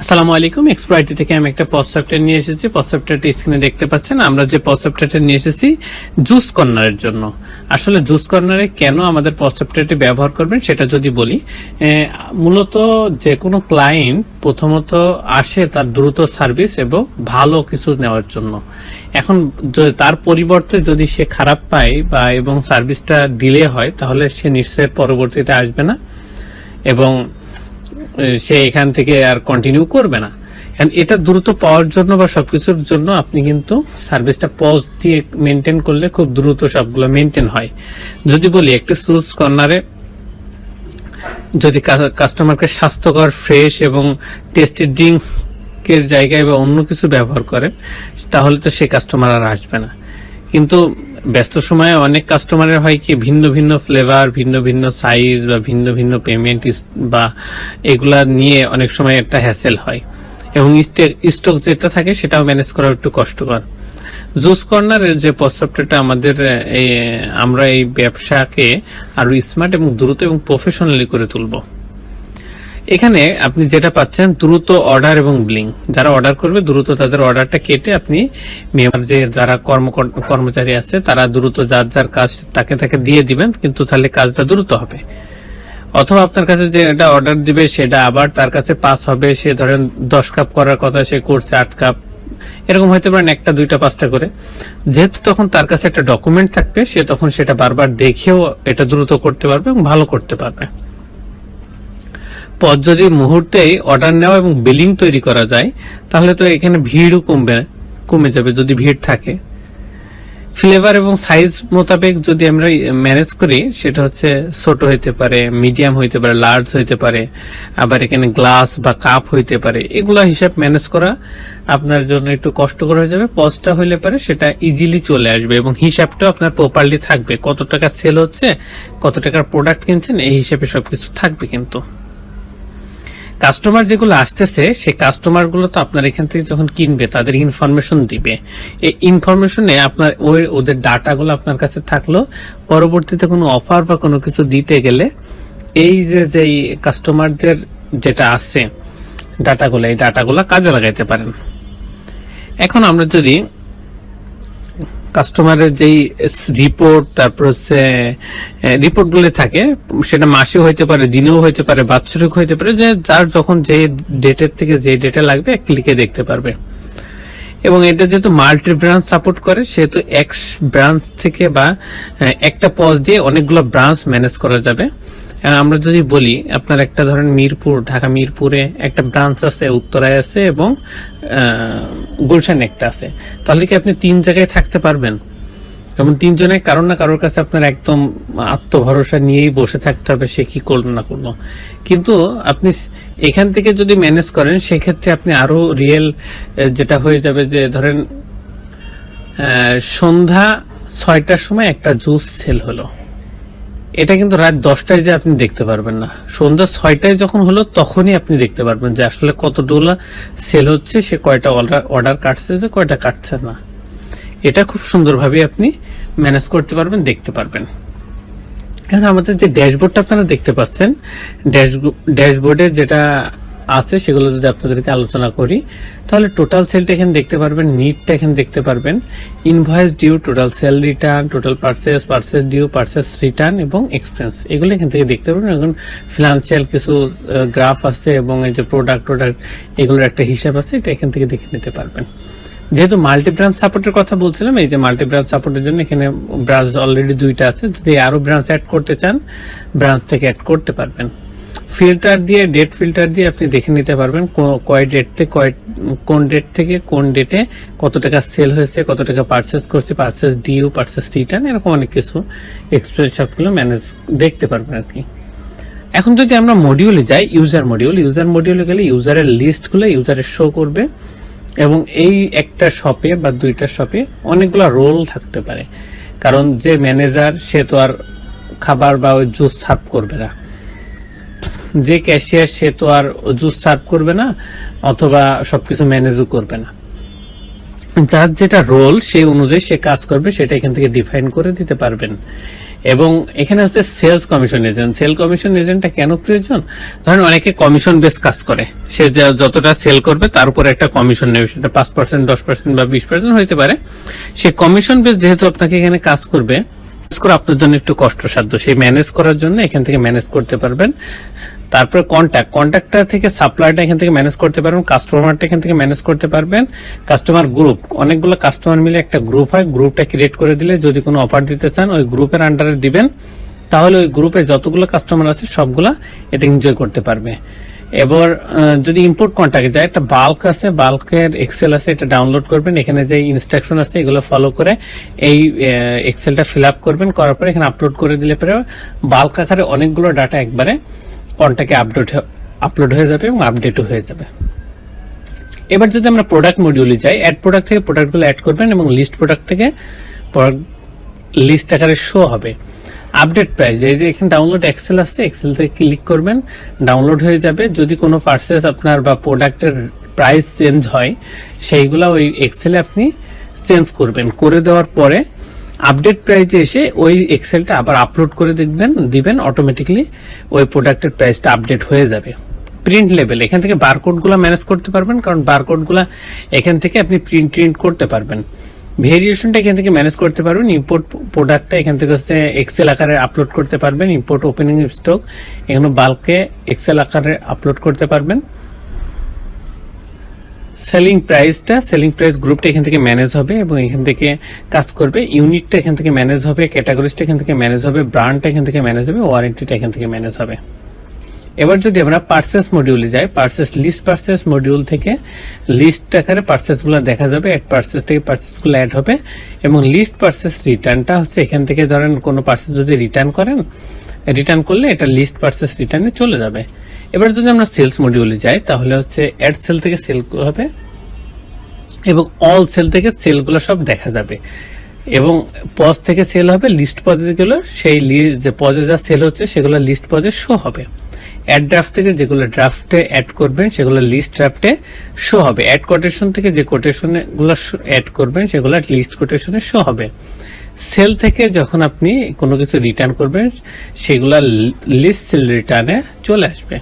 আসসালামু আলাইকুম। এক্সপ্রাইটি থেকে আমি একটা পজ সফটওয়্যার নিয়ে এসেছি। পজ সফটওয়্যারটা স্ক্রিনে দেখতে পাচ্ছেন। আমরা যে পজ সফটওয়্যারটা নিয়ে এসেছি জুস কর্নারের জন্য। আসলে জুস কর্নারে কেন আমাদের পজ সফটওয়্যারটি ব্যবহার করবেন সেটা যদি বলি, মূলত যে কোনো ক্লায়েন্ট প্রথমত আসে তার দ্রুত সার্ভিস এবং ভালো কিছু নেওয়ার জন্য। এখন তার পরিবর্তে যদি সে খারাপ পায় বা এবং সার্ভিসটা ডিলে হয়, তাহলে সে নিশ্চয়ই পরবর্তীতে আসবে না এবং সে এখান থেকে আর কন্টিনিউ করবে না। এটা দ্রুত পাওয়ার জন্য বা সবকিছুর জন্য আপনি কিন্তু সার্ভিসটা পজ দিয়ে মেনটেন করলে খুব দ্রুত সবগুলো মেনটেন হয়। যদি বলি একটা জুস কর্নারে যদি কাস্টমারকে স্বাস্থ্যকর, ফ্রেশ এবং টেস্টি ড্রিঙ্কের জায়গায় বা অন্য কিছু ব্যবহার করেন, তাহলে তো সে কাস্টমার আর আসবে না। কিন্তু ব্যস্ত সময়ে অনেক কাস্টমারের হয় কি ভিন্ন ভিন্ন ফ্লেভার, ভিন্ন ভিন্ন সাইজ বা ভিন্ন ভিন্ন পেমেন্ট বা এগুলা নিয়ে অনেক সময় একটা হ্যাসেল হয় এবং স্টক যেটা থাকে সেটাও ম্যানেজ করা একটু কষ্টকর। জুস কর্নারের যে পজ সফটওয়্যারটা আমরা এই ব্যবসাকে আরো স্মার্ট এবং দ্রুত এবং প্রফেশনালি করে তুলব। এখানে আপনি যেটা পাচ্ছেন দ্রুত অর্ডার এবং বিলিং। যারা অর্ডার করবে দ্রুত তাদের অর্ডারটা কেটে আপনি যে যারা কর্মচারী আছে তারা দ্রুত যার যার কাজ তাকে দিয়ে দিবেন, কিন্তু তাহলে কাজটা দ্রুত হবে। অথবা আপনার কাছে যে এটা অর্ডার দিবে সেটা আবার তার কাছে পাস হবে, সে ধরেন 10 কাপ করার কথা সে করছে 8 কাপ, এরকম হইতে পারেন 1টা 2টা 5টা করে। যেহেতু তখন তার কাছে একটা ডকুমেন্ট থাকবে, সে তখন সেটা বারবার দেখেও এটা দ্রুত করতে পারবে এবং ভালো করতে পারবে। পর যদি মুহূর্তেই অর্ডার নেওয়া এবং বিলিং তৈরি করা যায়, তাহলে তো এখানে ভিড়ও কমে যাবে যদি ভিড় থাকে। ফ্লেভার এবং সাইজ মোতাবেক যদি আমরা ম্যানেজ করি, সেটা হচ্ছে ছোট হইতে পারে, মিডিয়াম হইতে পারে, লার্জ হইতে পারে, আবার এখানে গ্লাস বা কাপ হইতে পারে। এগুলা হিসাব ম্যানেজ করা আপনার জন্য একটু কষ্টকর হয়ে যাবে। পজটা হইলে পারে সেটা ইজিলি চলে আসবে এবং হিসাবটাও আপনার প্রপারলি থাকবে। কত টাকা সেল হচ্ছে, কত টাকার প্রোডাক্ট কিনছেন, এই হিসাবে সবকিছু থাকবে। কিন্তু কাস্টমার যেগুলো আসতেছে সেই কাস্টমার গুলো তো আপনার এখান থেকে যখন কিনবে তাদের ইনফরমেশন দিবে। এই ইনফরমেশনে আপনার ওদের ডাটাগুলো আপনার কাছে থাকলো, পরবর্তীতে কোনো অফার বা কোনো কিছু দিতে গেলে এই যে কাস্টমারদের যেটা আছে ডাটাগুলো, এই ডাটাগুলো কাজে লাগাইতে পারেন। এখন আমরা যদি কাস্টমারের যেই রিপোর্ট, তারপর হচ্ছে রিপোর্টগুলো থাকে, সেটা মাসে হইতে পারে, দিনেও হইতে পারে, বাৎসরিক হইতে পারে, যে যার যখন যে ডেটের থেকে যে ডেটা লাগবে এক ক্লিকে দেখতে পারবে। এবং এটা যেহেতু মাল্টি ব্রাঞ্চ সাপোর্ট করে, সেহেতু এক ব্রাঞ্চ থেকে বা একটা পজ দিয়ে অনেকগুলো ব্রাঞ্চ ম্যানেজ করা যাবে। আমরা যদি বলি আপনার একটা ধরেন মিরপুর, ঢাকা মিরপুরে একটা ব্রাঞ্চ আছে, উত্তরায় আছে এবং গুলশানে একটা আছে, তাহলে কি আপনি 3 জায়গায় থাকতে পারবেন? এবং 3 জনে কারোর না কারোর কাছে আপনার একদম আত্মভরসা নিয়েই বসে থাকতে হবে সে কি করলো না করলো। কিন্তু আপনি এখান থেকে যদি ম্যানেজ করেন, সেক্ষেত্রে আপনি আরো রিয়েল যেটা হয়ে যাবে যে ধরেন সন্ধ্যা 6টার সময় একটা জুস সেল হলো, এটা কিন্তু রাত 10টায় যে আপনি দেখতে পারবেন না। সন্ধ্যা 6টায় যখন হলো তখনই আপনি দেখতে পারবেন যে আসলে কতগুলো সেল হচ্ছে, সে কয়টা অর্ডার কাটছে, যে কয়টা কাটছে না। এটা খুব সুন্দরভাবে আপনি ম্যানেজ করতে পারবেন, দেখতে পারবেন। এখন আমাদের যে ড্যাশবোর্ডটা আপনারা দেখতে পাচ্ছেন, ড্যাশবোর্ডে যেটা আছে সেগুলো যদি আপনাদেরকে আলোচনা করি, তাহলে টোটাল সেলটা এখানে দেখতে পারবেন, নিটটা এখানে দেখতে পারবেন, invoice due, total sale return, total purchase due, purchase return এবং এক্সপেন্স, এগুলো এখান থেকে দেখতে পারবেন। এখন ফিনান্সিয়াল কিছু গ্রাফ আছে এবং এই যে প্রোডাক্ট এগুলোর একটা হিসাব আছে, এটা এখান থেকে দেখে নিতে পারবেন। যেহেতু মাল্টি ব্রাঞ্চ সাপোর্টের কথা বলছিলাম, এই যে মাল্টি ব্রাঞ্চ সাপোর্টের জন্য এখানে ব্রাঞ্চ অলরেডি 2টা আছে। যদি আরো ব্রাঞ্চ অ্যাড করতে চান, ব্রাঞ্চ থেকে অ্যাড করতে পারবেন। ফিল্টার দিয়ে, ডেট ফিল্টার দিয়ে আপনি দেখে নিতে পারবেন কোন ডেট থেকে কোন ডেটে কত টাকা সেল হয়েছে, কত টাকা পারচেস করছে, পারচেস ডিউ, পারচেস রিটার্ন, এরকম অনেক কিছু এক্সপেন্স সবগুলো ম্যানেজ দেখতে পারবেন আর কি। এখন যদি আমরা মডিউলে যাই, ইউজার মডিউলে গেলে ইউজারের লিস্টগুলো ইউজারের শো করবে এবং এই একটা শপে বা 2টা শপে অনেকগুলো রোল থাকতে পারে। কারণ যে ম্যানেজার সে তো আর খাবার বা জুস সার্ভ করবে না, যে ক্যাশিয়ার সে তো আর জুস সার্ভ করবে না, অথবা সবকিছু ম্যানেজও করবে না। যার যেটা রোল সেই অনুযায়ী সে কাজ করবে, সেটা এখান থেকে ডিফাইন করে দিতে পারবেন। এবং এখানে হচ্ছে sales commission agent. Sale commission এজেন্টটা কেন প্রয়োজন? ধরেন অনেকে কমিশন বেস কাজ করে, সে যতটা সেল করবে তার উপরে একটা কমিশন নেবে, সেটা 5%, 10% বা 20% হইতে পারে। সে কমিশন বেস যেহেতু আপনাকে এখানে কাজ করবে, করা আপনার জন্য একটু কষ্টসাধ্য, সেই ম্যানেজ করার জন্য এখান থেকে ম্যানেজ করতে পারবেন। তারপরে কন্ট্যাক্টটা থেকে সাপ্লাইটা এখান থেকে ম্যানেজ করতে পারবেন, কাস্টমারটা এখান থেকে ম্যানেজ করতে পারবেন। কাস্টমার গ্রুপ, অনেকগুলো কাস্টমার মিলে একটা গ্রুপ হয়, গ্রুপটা ক্রিয়েট করে দিলে যদি কোনো অফার দিতে চান ওই গ্রুপের আন্ডারে দিবেন, তাহলে ওই গ্রুপে যতগুলো কাস্টমার আছে সবগুলা এটা এনজয় করতে পারবে। এবার যদি ইম্পোর্ট কন্ট্যাক্টে যায়, একটা বাল্ক আছে, বাল্কের এক্সেল আছে, এটা ডাউনলোড করবেন। এখানে যে ইনস্ট্রাকশন আছে এগুলো ফলো করে এই এক্সেলটা ফিল আপ করবেন, করার পরে এখানে আপলোড করে দিলে পরে বাল্ক আকারে অনেকগুলো ডাটা একবারে কন্ট্যাক্টে আপলোড হয়ে যাবে এবং আপডেটও হয়ে যাবে। এবার যদি আমরা প্রোডাক্ট মডিউলে যাই, অ্যাড প্রোডাক্ট থেকে প্রোডাক্টগুলো অ্যাড করবেন এবং লিস্ট প্রোডাক্ট থেকে লিস্ট আকারে শো হবে। আপডেট প্রাইস, এই যে এখানে ডাউনলোড এক্সেল আছে, এক্সেল থেকে ক্লিক করবেন, ডাউনলোড হয়ে যাবে। যদি কোনো পারচেজ আপনার বা প্রোডাক্টের প্রাইস চেঞ্জ হয় সেইগুলা ওই এক্সেলে আপনি চেঞ্জ করবেন, করে দেওয়ার পরে আপডেট প্রাইসে এসে ওই এক্সেলটা আবার আপলোড করে দিবেন, অটোমেটিকলি ওই প্রোডাক্টের প্রাইসটা আপডেট হয়ে যাবে। প্রিন্ট লেভেল, এখান থেকে বারকোডগুলো ম্যানেজ করতে পারবেন, কারণ বারকোডগুলো এখান থেকে আপনি প্রিন্ট করতে পারবেন। ভেরিয়েশনটা এখান থেকে ম্যানেজ করতে পারবেন। ইম্পোর্ট প্রোডাক্টটা এখান থেকে হচ্ছে এক্সেল আকারে আপলোড করতে পারবেন। ইম্পোর্ট ওপেনিং স্টক এখানে বাল্কে এক্সেল আকারে আপলোড করতে পারবেন। সেলিং প্রাইস গ্রুপটা এখান থেকে ম্যানেজ হবে এবং এখান থেকে কাজ করবে। ইউনিটটা এখান থেকে ম্যানেজ হবে, ক্যাটাগরিজটা এখান থেকে ম্যানেজ হবে, ব্র্যান্ডটা এখান থেকে ম্যানেজ হবে, ওয়ারেন্টিটা এখান থেকে ম্যানেজ হবে। এবার যদি আমরা পারচেস মডিউলে যাই, পারচেস মডিউল থেকে লিস্ট আকারে পারচেসগুলো দেখা যাবে, অ্যাড পারচেস থেকে পারচেসগুলো অ্যাড হবে এবং লিস্ট পারচেস রিটার্নটা হচ্ছে এখান থেকে ধরেন কোনো পারচেস যদি রিটার্ন করলে এটা লিস্ট পারচেস রিটার্নে চলে যাবে। এবার যদি আমরা সেলস মডিউলে যাই তাহলে হচ্ছে অ্যাড সেল থেকে সেল হবে এবং অল সেল থেকে সেলগুলো সব দেখা যাবে এবং পজ থেকে সেল হবে, লিস্ট পজে গেলে সেই যে পজে যা সেল হচ্ছে সেগুলো লিস্ট পজে শো হবে। অ্যাড ড্রাফট থেকে যেগুলো ড্রাফটে অ্যাড করবেন সেগুলো লিস্ট ড্রাফটে শো হবে। অ্যাড কোটেশন থেকে যে কোটেশনে গুলো অ্যাড করবেন সেগুলো লিস্ট কোটেশনে শো হবে। সেল থেকে যখন আপনি কোনো কিছু রিটার্ন করবেন সেগুলো লিস্ট সেল রিটার্নে চলে আসবে।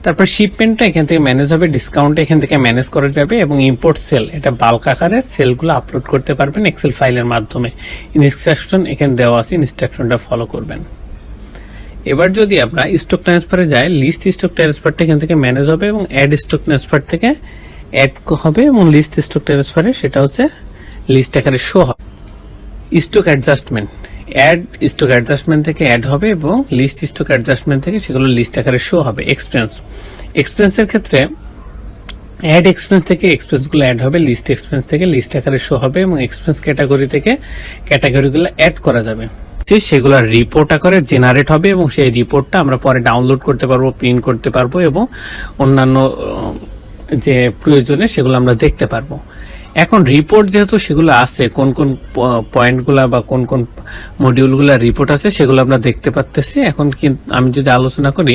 তারপর শিপমেন্টটা এখান থেকে ম্যানেজ হবে, ডিসকাউন্ট এখান থেকে ম্যানেজ করা যাবে এবং ইম্পোর্ট সেল, এটা বাল্ক আকারে সেলগুলো আপলোড করতে পারবেন এক্সেল ফাইলের মাধ্যমে। ইনস্ট্রাকশন এখানে দেওয়া আছে, ইনস্ট্রাকশনটা ফলো করবেন। এবার যদি আমরা স্টক ট্রান্সফারে যাই, লিস্ট স্টক ট্রান্সফারটা এখান থেকে ম্যানেজ হবে এবং অ্যাড স্টক ট্রান্সফার থেকে অ্যাড হবে এবং লিস্ট স্টক ট্রান্সফারে সেটা হচ্ছে লিস্ট আকারে শো হবে। Stock adjustment, add stock adjustment থেকে অ্যাড হবে এবং লিস্ট স্টক অ্যাডজাস্টমেন্ট থেকে সেগুলো লিস্ট আকারে শো হবে। এক্সপেন্সের ক্ষেত্রে অ্যাড এক্সপেন্স থেকে এক্সপেন্সগুলো অ্যাড হবে, লিস্ট এক্সপেন্স থেকে লিস্ট আকারে শো হবে এবং এক্সপেন্স ক্যাটাগরি থেকে ক্যাটাগরিগুলো অ্যাড করা যাবে। সেগুলো রিপোর্ট আকারে জেনারেট হবে এবং সেই রিপোর্টটা আমরা পরে ডাউনলোড করতে পারবো, প্রিন্ট করতে পারবো এবং অন্যান্য যে প্রয়োজনে সেগুলো আমরা দেখতে পারবো। এখন রিপোর্ট যেহেতু সেগুলো আছে, কোন কোন পয়েন্টগুলা বা কোন কোন মডিউলগুলা রিপোর্ট আছে সেগুলো আমরা দেখতে পাচ্ছি। এখন কিন্তু আমি যদি আলোচনা করি,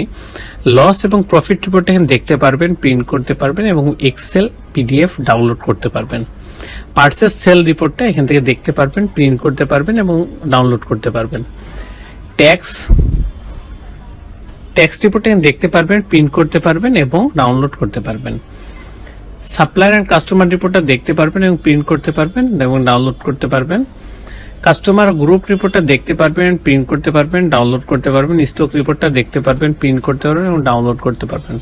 লস এবং প্রফিট রিপোর্ট এখানে দেখতে পারবেন, প্রিন্ট করতে পারবেন এবং এক্সেল পিডিএফ ডাউনলোড করতে পারবেন। পারচেস সেল রিপোর্টটা এখান থেকে দেখতে পারবেন, প্রিন্ট করতে পারবেন এবং ডাউনলোড করতে পারবেন। ট্যাক্স রিপোর্ট এখানে দেখতে পারবেন, প্রিন্ট করতে পারবেন এবং ডাউনলোড করতে পারবেন। সাপ্লায়ার এন্ড কাস্টমার রিপোর্টটা দেখতে পারবেন এবং প্রিন্ট করতে পারবেন এবং ডাউনলোড করতে পারবেন। কাস্টমার গ্রুপ রিপোর্টটা দেখতে পারবেন, প্রিন্ট করতে পারবেন, ডাউনলোড করতে পারবেন। স্টক রিপোর্টটা দেখতে পারবেন, প্রিন্ট করতে পারবেন এবং ডাউনলোড করতে পারবেন।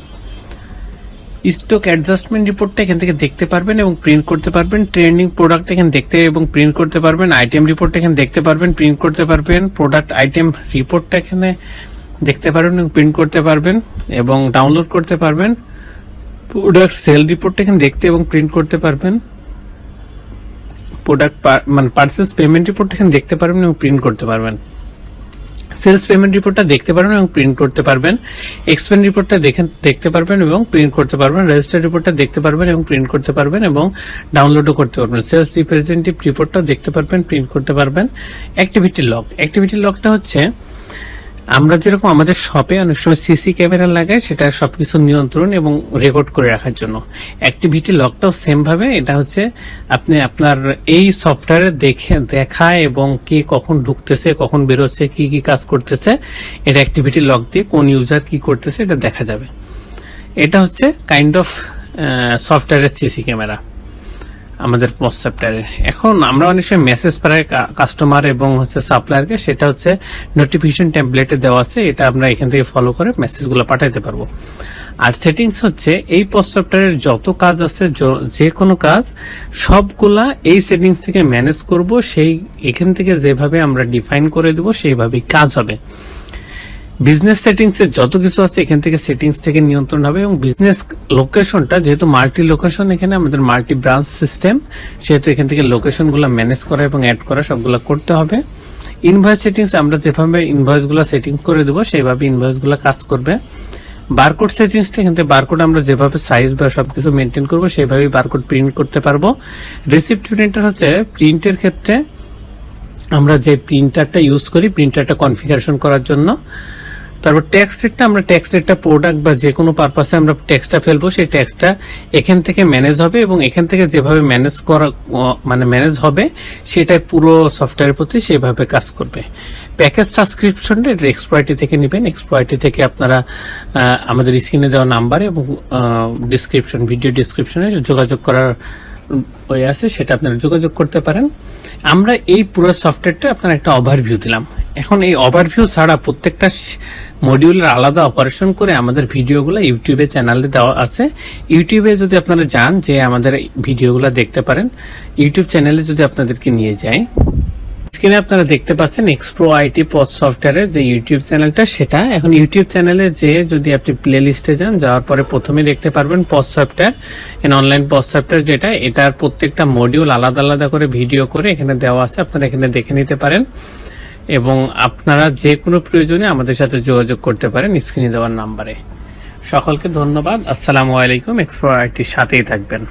স্টক অ্যাডজাস্টমেন্ট রিপোর্টটা এখান থেকে দেখতে পারবেন এবং প্রিন্ট করতে পারবেন। ট্রেন্ডিং প্রোডাক্ট এখানে দেখতে এবং প্রিন্ট করতে পারবেন। আইটেম রিপোর্ট এখানে দেখতে পারবেন, প্রিন্ট করতে পারবেন। প্রোডাক্ট আইটেম রিপোর্টটা এখানে দেখতে পারবেন এবং প্রিন্ট করতে পারবেন এবং ডাউনলোড করতে পারবেন। প্রোডাক্ট সেল রিপোর্টটা এখানে দেখতে এবং প্রিন্ট করতে পারবেন। প্রোডাক্ট পারচেস পেমেন্ট রিপোর্ট এখানে দেখতে পারবেন এবং প্রিন্ট করতে পারবেন। সেলস পেমেন্ট রিপোর্টটা দেখতে পারবেন এবং প্রিন্ট করতে পারবেন। এক্সপেন্স রিপোর্টটা দেখতে পারবেন এবং প্রিন্ট করতে পারবেন। রেজিস্টার রিপোর্টটা দেখতে পারবেন এবং প্রিন্ট করতে পারবেন এবং ডাউনলোডও করতে পারবেন। সেলস রিপ্রেজেন্টেটিভ রিপোর্টটা দেখতে পারবেন, প্রিন্ট করতে পারবেন। অ্যাক্টিভিটি লগটা হচ্ছে আমরা যেরকম আমাদের শপে অনেক সময় সিসি ক্যামেরা লাগাই, সেটা সবকিছু নিয়ন্ত্রণ এবং রেকর্ড করে রাখার জন্য। অ্যাক্টিভিটি লকটাও সেম ভাবে, এটা হচ্ছে আপনি আপনার এই সফটওয়্যারে দেখা এবং কে কখন ঢুকতেছে, কখন বেরোচ্ছে, কি কি কাজ করতেছে, এটা অ্যাক্টিভিটি লক দিয়ে কোন ইউজার কি করতেছে এটা দেখা যাবে। এটা হচ্ছে কাইন্ড অফ সফটওয়্যারের সিসি ক্যামেরা আমাদের পোস্ট সফটওয়্যারে। এখন আমরা অনেক সময় মেসেজ পাই কাস্টমার এবং হচ্ছে সাপ্লায়ারকে, সেটা হচ্ছে নোটিফিকেশন টেমপ্লেটে দেওয়া আছে, এটা আমরা এখান থেকে ফলো করে মেসেজগুলো পাঠাইতে পারবো। আর সেটিংস হচ্ছে এই পোস্ট সফটওয়্যারের যত কাজ আছে, যে কোনো কাজ সবগুলা এই সেটিংস থেকে ম্যানেজ করব, সেই এখান থেকে যেভাবে আমরা ডিফাইন করে দেব সেইভাবেই কাজ হবে। বিজনেস সেটিংস এর যত কিছু আছে এখান থেকে সেটিংস থেকে নিয়ন্ত্রণ হবে, এবং বিজনেস লোকেশনটা যেহেতু মাল্টি লোকেশন, এখানে আমাদের মাল্টি ব্রাঞ্চ সিস্টেম, সেহেতু এখান থেকে লোকেশনগুলো ম্যানেজ করা এবং অ্যাড করা সবগুলো করতে হবে। ইনভয়েস সেটিংস আমরা যেভাবে ইনভয়েসগুলো সেটিং করে দেবো সেইভাবে ইনভয়েসগুলো কাজ করবে। বারকোড সেটিংসটা এখান থেকে বারকোড আমরা যেভাবে সাইজ বা সবকিছু মেনটেন করবো সেইভাবেই বারকোড প্রিন্ট করতে পারবো। রিসিপ্ট প্রিন্টার হচ্ছে প্রিন্টের ক্ষেত্রে আমরা যে প্রিন্টারটা ইউজ করি, প্রিন্টারটা কনফিগারেশন করার জন্য। তারপর ট্যাক্স রেটটা, আমরা ট্যাক্স রেটটা প্রোডাক্ট বা যে কোনো পারপাসে আমরা ট্যাক্সটা ফেলবো, সেই ট্যাক্সটা এখান থেকে ম্যানেজ হবে, এবং এখান থেকে যেভাবে ম্যানেজ করা মানে ম্যানেজ হবে সেটাই পুরো সফটওয়্যারের প্রতি সেভাবে কাজ করবে। প্যাকেজ সাবস্ক্রিপশনটা এটা এক্সপ্লয়েটি থেকে নেবেন, এক্সপ্লয়েটি থেকে আপনারা আমাদের স্ক্রিনে দেওয়া নাম্বার এবং ডিসক্রিপশন, ভিডিও ডিসক্রিপশনে যোগাযোগ করার ওয়ে আছে, সেটা আপনারা যোগাযোগ করতে পারেন। আমরা এই পুরো সফটওয়্যারটা আপনার একটা ওভারভিউ দিলাম। এখন এই ওভারভিউ ছাড়া প্রত্যেকটা মডিউলের আলাদা অপারেশন করে আমাদের ভিডিওগুলো ইউটিউবে চ্যানেলে দেওয়া আছে। ইউটিউবে যদি আপনারা যান, যে আমাদের ভিডিওগুলো দেখতে পারেন, ইউটিউব চ্যানেলে যদি আপনাদেরকে নিয়ে যায়, স্ক্রিনে আপনারা দেখতে পাচ্ছেন এক্সপ্রো আইটি পোস্ট সফটওয়্যারের যে ইউটিউব চ্যানেলটা, সেটা এখন ইউটিউব চ্যানেলে যে যদি আপনি প্লে লিস্টে যান, যাওয়ার পরে প্রথমে দেখতে পারবেন post software and online post software, যেটা এটার প্রত্যেকটা মডিউল আলাদা আলাদা করে ভিডিও করে এখানে দেওয়া আছে, আপনারা এখানে দেখে নিতে পারেন, এবং আপনারা যে কোনো প্রয়োজনে আমাদের সাথে যোগাযোগ করতে পারেন স্ক্রিনে দেওয়ার নাম্বারে। সকলকে ধন্যবাদ। আসসালামু আলাইকুম। এক্সপ্রো আইটির সাথেই থাকবেন।